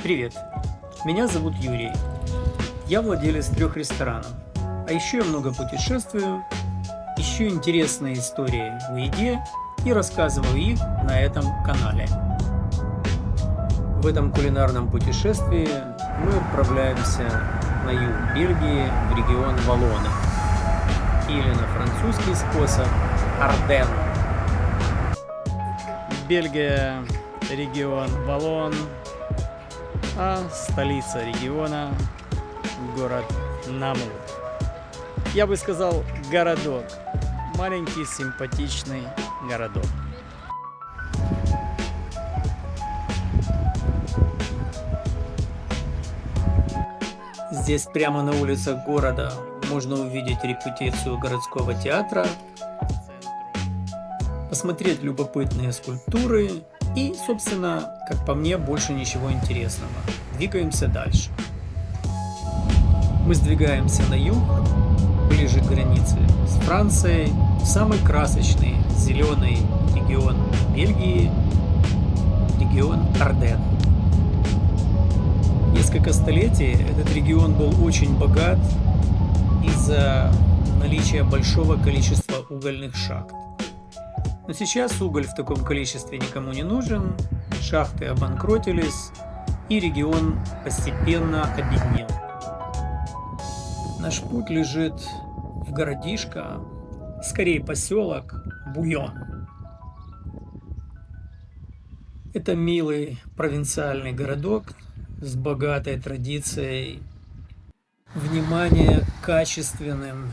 Привет, меня зовут Юрий. Я владелец 3 ресторанов. А еще я много путешествую, ищу интересные истории в еде и рассказываю их на этом канале. В этом кулинарном путешествии мы отправляемся на юг Бельгии в регион Валлоны, или на французский способ Арденн. Бельгия, регион Валлон, а столица региона – город Намур. Я бы сказал, городок. Маленький, симпатичный городок. Здесь прямо на улицах города можно увидеть репетицию городского театра, посмотреть любопытные скульптуры и, собственно, как по мне, больше ничего интересного. Двигаемся дальше. Мы сдвигаемся на юг, ближе к границе с Францией, в самый красочный зеленый регион Бельгии, регион Арденн. Несколько столетий этот регион был очень богат из-за наличия большого количества угольных шахт. Но сейчас уголь в таком количестве никому не нужен, шахты обанкротились, и регион постепенно обеднел. Наш путь лежит в городишко, скорее поселок Буйон. Это милый провинциальный городок с богатой традицией внимания к качественным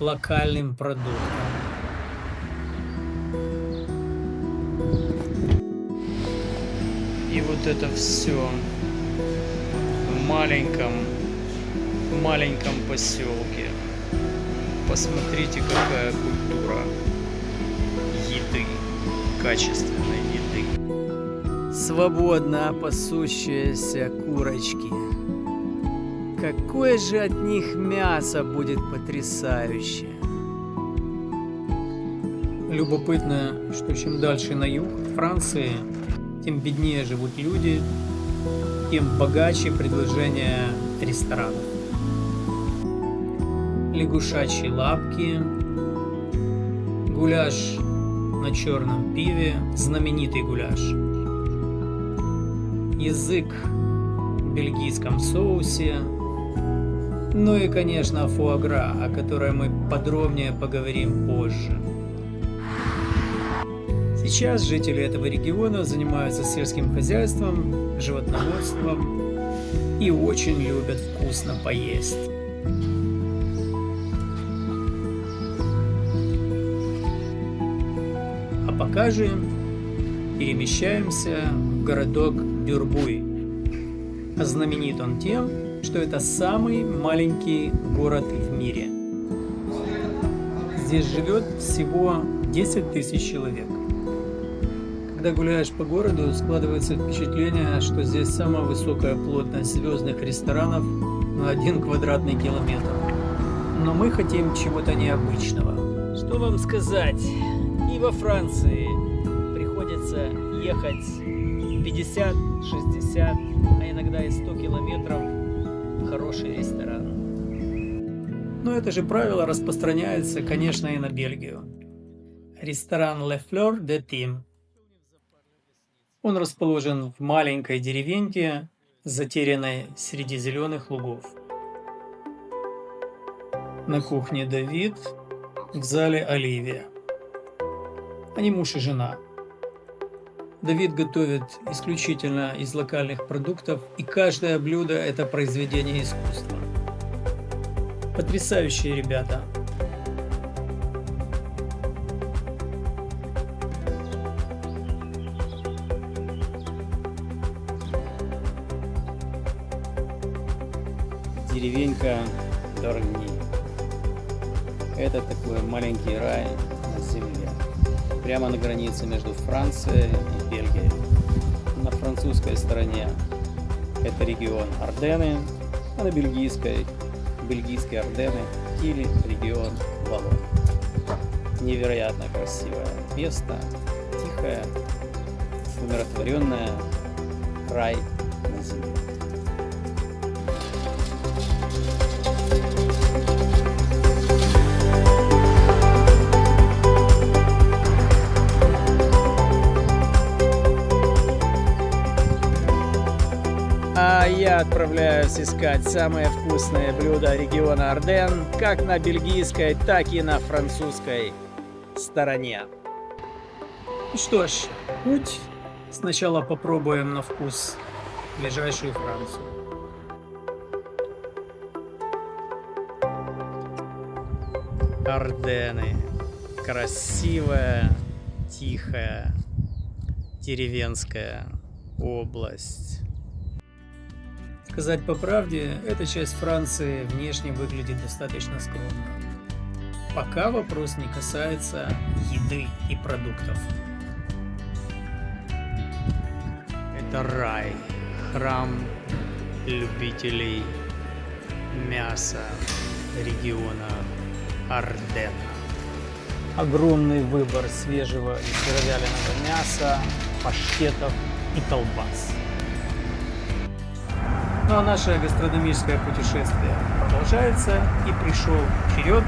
локальным продуктам. И вот это все в маленьком поселке. Посмотрите, какая культура еды, качественной еды. Свободно пасущиеся курочки. Какое же от них мясо будет потрясающее. Любопытно, что чем дальше на юг Франции, тем беднее живут люди, тем богаче предложения ресторанов. Лягушачьи лапки, гуляш на черном пиве, знаменитый гуляш, язык в бельгийском соусе, ну и, конечно, фуагра, о которой мы подробнее поговорим позже. Сейчас жители этого региона занимаются сельским хозяйством, животноводством и очень любят вкусно поесть. А пока же перемещаемся в городок Дюрбуй. А знаменит он тем, что это самый маленький город в мире. Здесь живет всего 10 тысяч человек. Когда гуляешь по городу, складывается впечатление, что здесь самая высокая плотность звездных ресторанов на 1 квадратный километр. Но мы хотим чего-то необычного. Что вам сказать? И во Франции приходится ехать 50, 60, а иногда и 100 километров в хороший ресторан. Но это же правило распространяется, конечно, и на Бельгию. Ресторан Le Fleur de Tim. Он расположен в маленькой деревеньке, затерянной среди зеленых лугов. На кухне Давид, в зале Оливия. Они муж и жена. Давид готовит исключительно из локальных продуктов, и каждое блюдо – это произведение искусства. Потрясающие ребята. Деревенька Доргни. Это такой маленький рай на земле. Прямо на границе между Францией и Бельгией. На французской стороне это регион Арденны, а на бельгийской Арденны или регион Валлон. Невероятно красивое место, тихое, умиротворенное, рай Красиво. А я отправляюсь искать самые вкусные блюда региона Арденн, как на бельгийской, так и на французской стороне. Ну что ж, путь. Сначала попробуем на вкус ближайшую Францию. Арденны. Красивая, тихая, деревенская область. Сказать по правде, эта часть Франции внешне выглядит достаточно скромно. Пока вопрос не касается еды и продуктов. Это рай, храм любителей мяса региона Арденна. Огромный выбор свежего и сыровяленого мяса, паштетов и колбас. Ну а наше гастрономическое путешествие продолжается, и пришел черед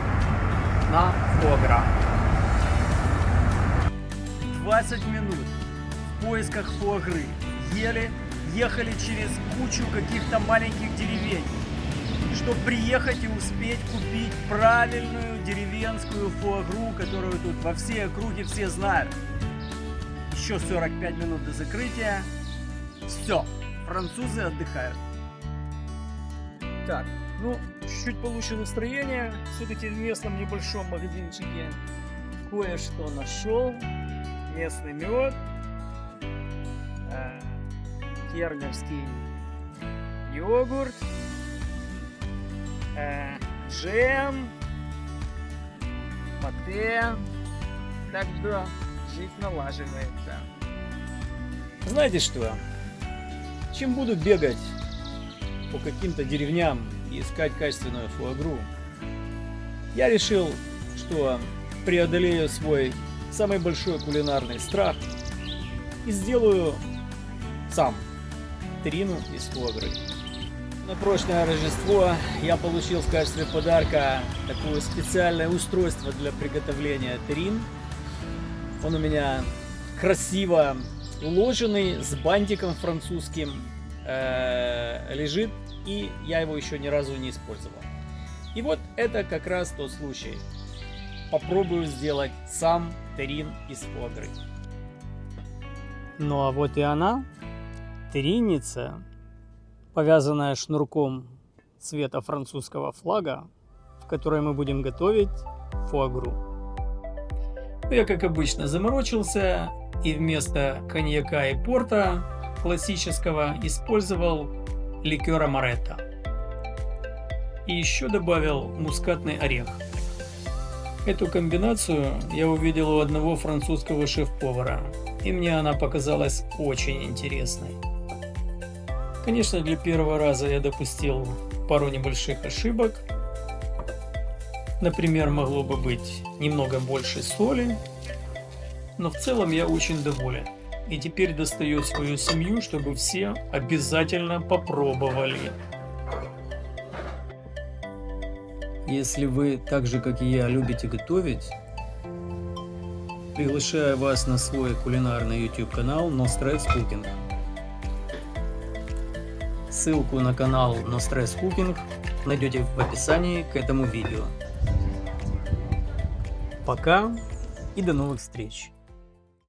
на фуагра. 20 минут в поисках фуагры. Ехали через кучу каких-то маленьких деревень, чтобы приехать и успеть купить правильную деревенскую фуагру, которую тут во всей округе все знают. Еще 45 минут до закрытия. Все, французы отдыхают. Так, ну, чуть-чуть получше настроение. Все-таки в местном небольшом магазинчике кое-что нашел. Местный мед, фермерский йогурт, джем, пате. Так что жизнь налаживается. Знаете что? Чем буду бегать по каким-то деревням и искать качественную фуагру, я решил, что преодолею свой самый большой кулинарный страх и сделаю сам террину из фуагры. На прошлое Рождество я получил в качестве подарка такое специальное устройство для приготовления террин. Он у меня красиво уложенный, с бантиком французским, лежит, и я его еще ни разу не использовал. И вот это как раз тот случай. Попробую сделать сам террин из фуагры. Ну а вот и она, терринница, повязанная шнурком цвета французского флага, в которой мы будем готовить фуагру. Я, как обычно, заморочился и вместо коньяка и порта классического использовал ликер амаретто. И еще добавил мускатный орех. Эту комбинацию я увидел у одного французского шеф-повара, и мне она показалась очень интересной. Конечно, для первого раза я допустил пару небольших ошибок. Например, могло бы быть немного больше соли, но в целом я очень доволен. И теперь достаю свою семью, чтобы все обязательно попробовали. Если вы так же, как и я, любите готовить, приглашаю вас на свой кулинарный YouTube канал No Stress Cooking. Ссылку на канал No Stress Cooking найдете в описании к этому видео. Пока и до новых встреч!